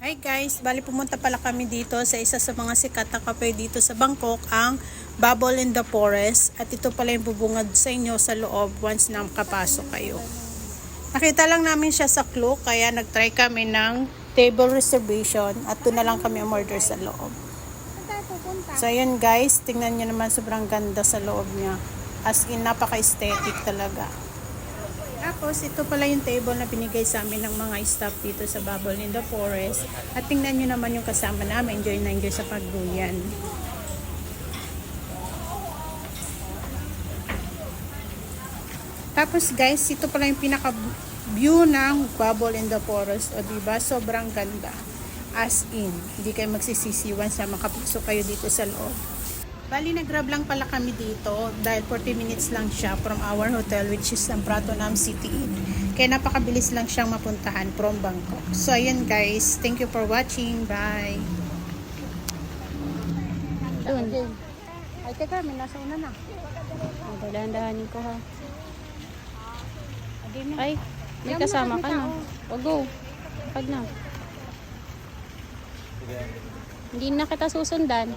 Hi guys, bali pumunta pala kami dito sa isa sa mga sikat na cafe dito sa Bangkok, ang Bubble in the Forest. At ito pala yung bubungad sa inyo sa loob once na makapasok kayo. Nakita lang namin siya sa Klook, kaya nagtry kami ng table reservation at doon na lang kami umorder sa loob. So ayun guys, tingnan nyo naman, sobrang ganda sa loob niya. As in, napaka-aesthetic talaga. Tapos, ito pala yung table na binigay sa amin ng mga staff dito sa Bubble in the Forest. At tingnan nyo naman yung kasama namin. Enjoy na enjoy sa pagduyan. Tapos guys, ito pala yung pinaka-view ng Bubble in the Forest. O diba? Sobrang ganda. As in, hindi kayo magsisisiwan sa makapasok kayo dito sa loob. Bali, nag-grab lang pala kami dito dahil 40 minutes lang siya from our hotel, which is ang Pratunam City Inn. Kaya napakabilis lang siyang mapuntahan from Bangkok. So, ayun guys. Thank you for watching. Bye! Doon. Ay, teka, may nasa una na. Dahan-dahanin ko ha. Ay, may kasama ka na. O go. Pag na. Hindi na kita susundan.